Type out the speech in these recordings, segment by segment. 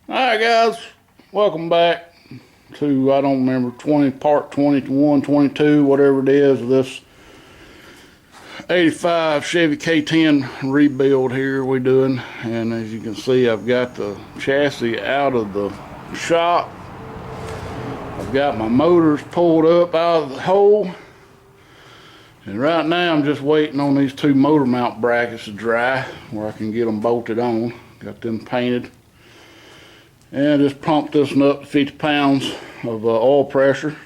Alright guys, welcome back to, I don't remember, part 21, 22, whatever it is, of this 85 Chevy K10 rebuild here we're doing. And as you can see, I've got the chassis out of the shop. I've got my motors pulled up out of the hole. And right now I'm just waiting on these two motor mount brackets to dry where I can get them bolted on. Got them painted. And just pumped this one up to 50 pounds of oil pressure.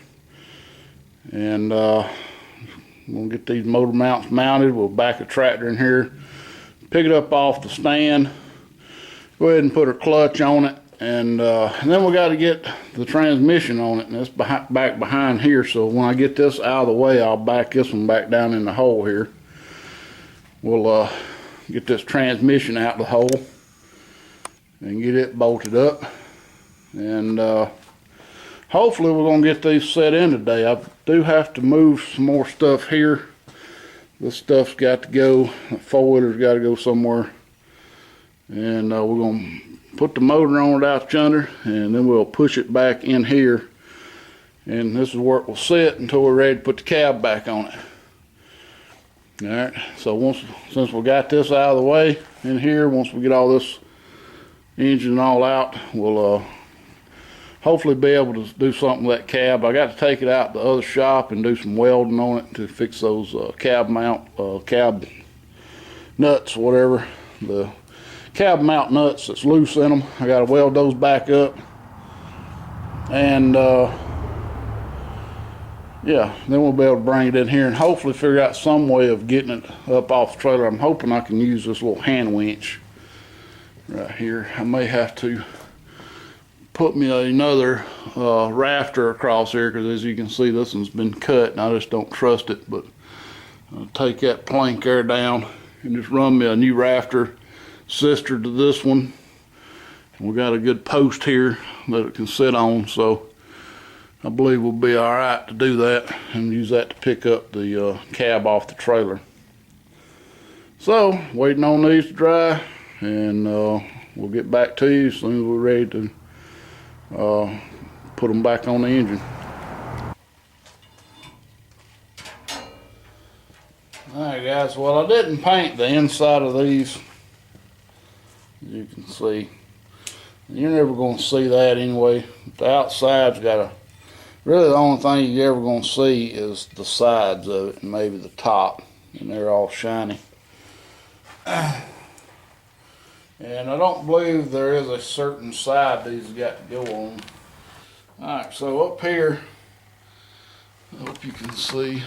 And we'll get these motor mounts mounted. We'll back a tractor in here, pick it up off the stand, go ahead and put a clutch on it, and then we got to get the transmission on it, and it's back behind here. So when I get this out of the way, I'll back this one back down in the hole here. We'll get this transmission out of the hole and get it bolted up, and hopefully we're going to get these set in today. I do have to move some more stuff here. This stuff's got to go, the four-wheeler's got to go somewhere, and we're going to put the motor on it out yonder, and then we'll push it back in here, and this is where it will sit until we're ready to put the cab back on it. Alright, so since we got this out of the way in here, once we get all this engine and all out, we'll hopefully be able to do something with that cab. I got to take it out to the other shop and do some welding on it to fix those cab nuts, whatever, the cab mount nuts that's loose in them. I got to weld those back up, and yeah, then we'll be able to bring it in here and hopefully figure out some way of getting it up off the trailer. I'm hoping I can use this little hand winch right here. I may have to put me another rafter across here, because as you can see, this one's been cut and I just don't trust it. But I'll take that plank there down and just run me a new rafter sister to this one. And we got a good post here that it can sit on, so I believe we'll be all right to do that and use that to pick up the cab off the trailer. So waiting on these to dry, and we'll get back to you as soon as we're ready to put them back on the engine. Alright guys, well, I didn't paint the inside of these, as you can see. You're never going to see that anyway. The outside's got a, really the only thing you're ever going to see is the sides of it and maybe the top, and they're all shiny. And I don't believe there is a certain side these have got to go on. Alright, so up here, I hope you can see,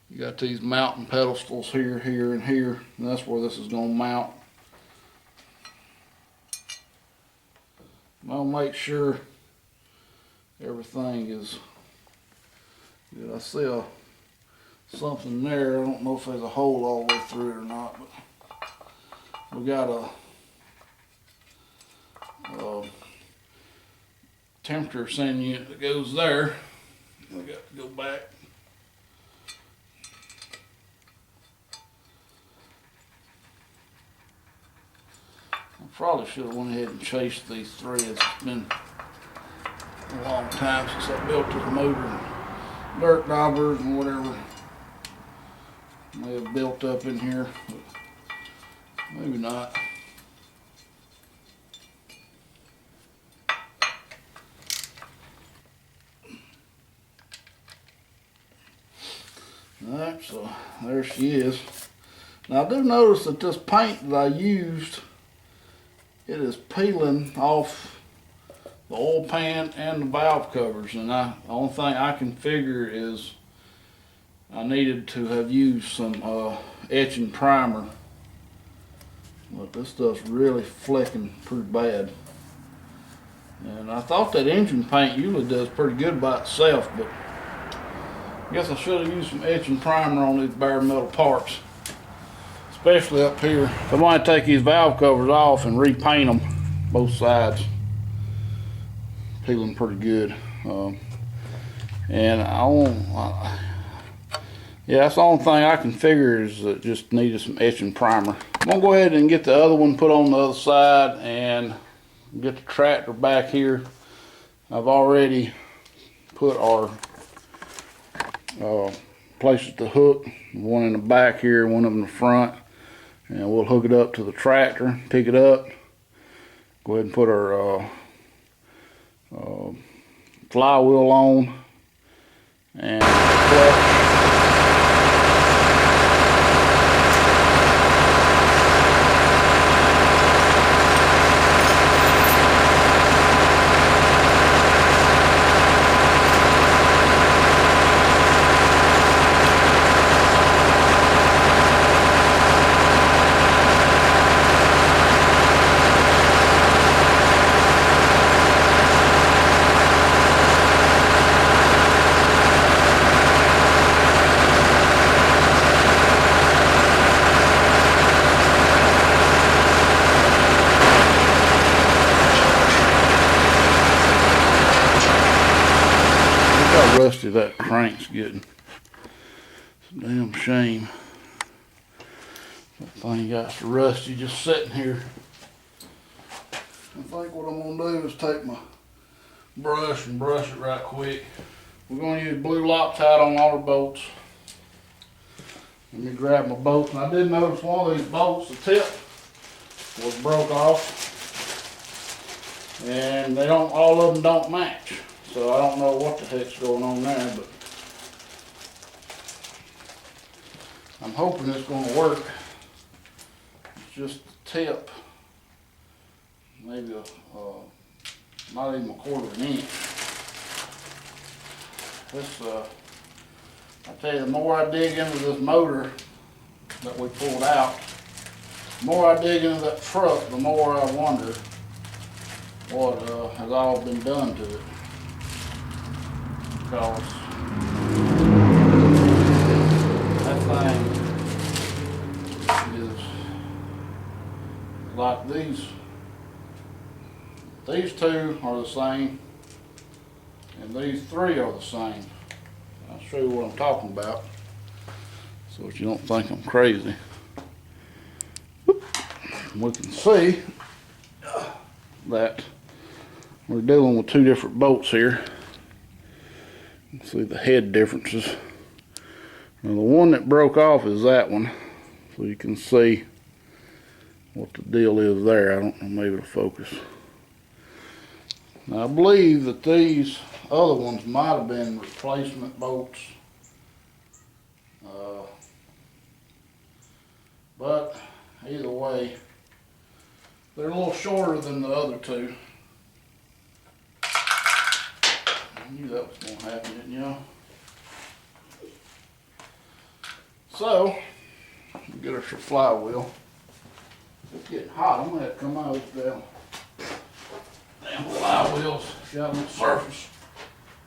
you got these mounting pedestals here, here, and here, and that's where this is going to mount. I'll make sure everything is good. I see something there. I don't know if there's a hole all the way through it or not, but we got a temperature sending unit that goes there. We got to go back. I probably should have went ahead and chased these threads. It's been a long time since I built this motor, and dirt daubers and whatever may have built up in here, but maybe not. Alright, so there she is. Now I do notice that this paint that I used, it is peeling off the oil pan and the valve covers, and the only thing I can figure is I needed to have used some etching primer. But this stuff's really flecking pretty bad. And I thought that engine paint usually does pretty good by itself, but I guess I should have used some etching primer on these bare metal parts, especially up here. I want to take these valve covers off and repaint them both sides. Peeling pretty good. And yeah, that's the only thing I can figure is that just needed some etching primer. I'm gonna go ahead and get the other one put on the other side and get the tractor back here. I've already put our places to hook, one in the back here, one in the front, and we'll hook it up to the tractor, pick it up, go ahead and put our flywheel on, and clutch. Look how rusty that crank's getting. It's a damn shame. That thing got so rusty just sitting here. I think what I'm gonna do is take my brush and brush it right quick. We're gonna use blue Loctite on all the bolts. Let me grab my bolts. And I did notice one of these bolts, the tip was broke off. And they don't, all of them don't match. So I don't know what the heck's going on there, but I'm hoping it's gonna work. It's just the tip, maybe not even a quarter of an inch. This, I tell you, the more I dig into this motor that we pulled out, the more I dig into that truck, the more I wonder what has all been done to it. Because that thing is like these. These two are the same, and these three are the same. I'll show you what I'm talking about, so that you don't think I'm crazy. We can see that we're dealing with two different bolts here. You can see the head differences. Now the one that broke off is that one, so you can see what the deal is there. I don't know, maybe it'll focus. Now I believe that these other ones might have been replacement bolts, but either way, they're a little shorter than the other two. I knew that was going to happen, didn't you? So, get us a flywheel. It's getting hot. I'm going to have to come out of this damn flywheel's got no surface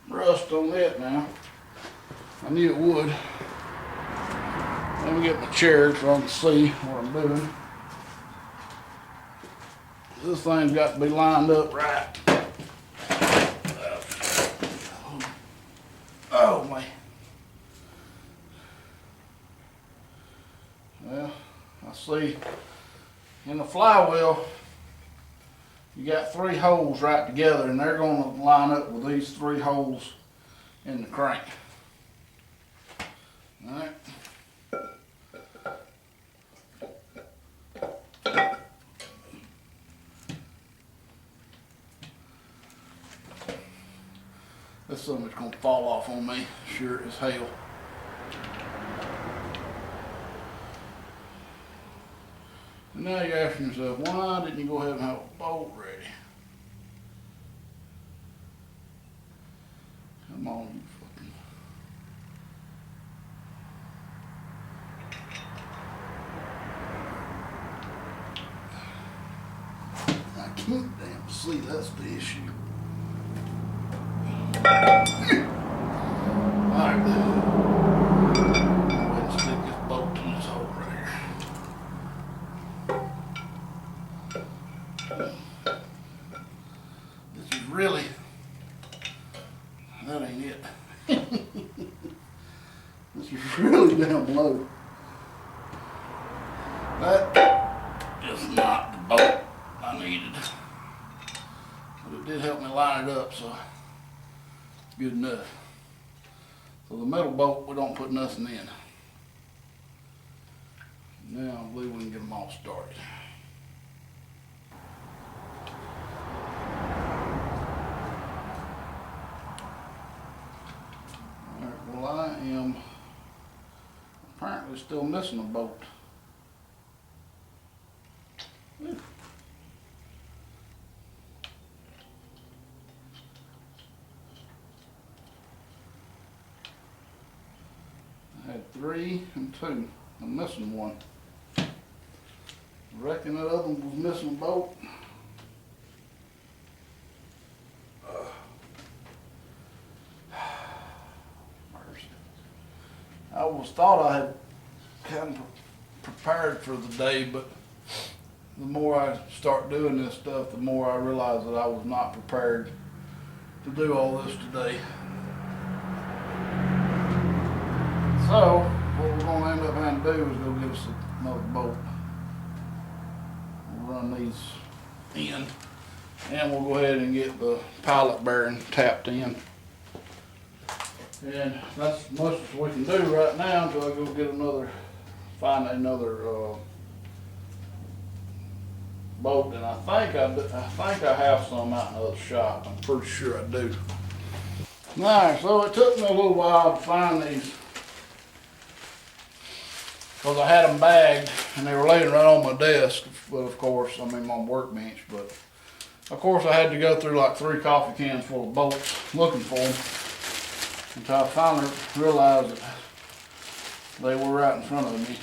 rust on it now. I knew it would. Let me get my chair so I can see what I'm doing. This thing's got to be lined up right. Oh man. Well, I see in the flywheel you got three holes right together, and they're going to line up with these three holes in the crank. All right. This something's going to fall off on me, sure as hell. And now you're asking yourself, why didn't you go ahead and have a bolt ready? Come on, you fucking... I can't damn see, that's the issue. Alright, go ahead and stick this bolt in this hole right here. This is really, that ain't it. This is really down low. That is not the bolt I needed. did help me line it up, so it's good enough. So the metal bolt, we don't put nothing in. Now I believe we can get them all started. Alright, well I am apparently still missing a bolt. I had 3 and 2. I'm missing one. I reckon that other one was missing a bolt. I always thought I had kind of prepared for the day, but the more I start doing this stuff, the more I realize that I was not prepared to do all this today. So, what we're going to end up having to do is go get us another bolt. We'll run these in, and we'll go ahead and get the pilot bearing tapped in. And that's as much as we can do right now until I go get find another bolt. And I think I have some out in the other shop. I'm pretty sure I do. Alright, so it took me a little while to find these, because I had them bagged and they were laying right on my desk. But of course, I mean my workbench. But of course, I had to go through like 3 coffee cans full of bolts looking for them, until I finally realized that they were right in front of me.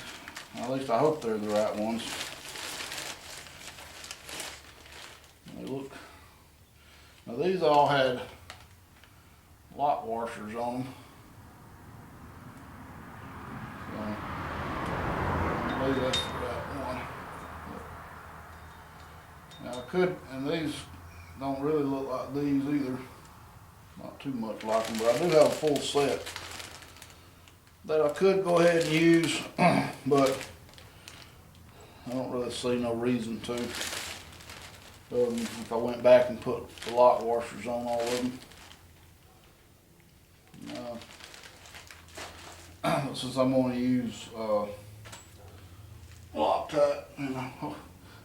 At least I hope they're the right ones. They look. Now these all had lock washers on them. So, I believe that's the right one. Now I could, and these don't really look like these either. Not too much like them, but I do have a full set that I could go ahead and use, but I don't really see no reason to. If I went back and put the lock washers on all of them. Since I'm going to use Loctite, and I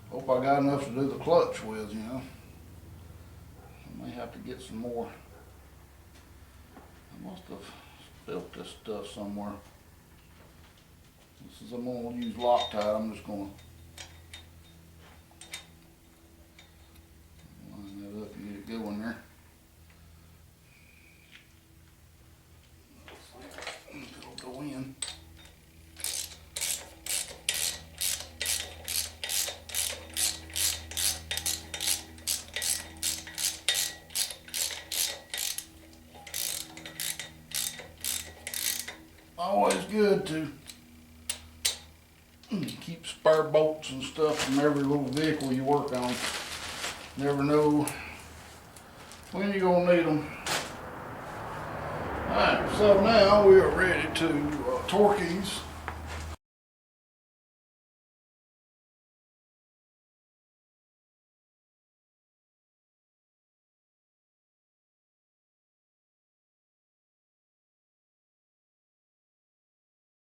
hope I got enough to do the clutch with, you know. I may have to get some more. I must have spilled this stuff somewhere. Since I'm going to use Loctite, I'm just going to line that up and get it going there. It'll go in. Always good to keep spare bolts and stuff from every little vehicle you work on. Never know when you're going to need them. Alright, so now we are ready to torque these.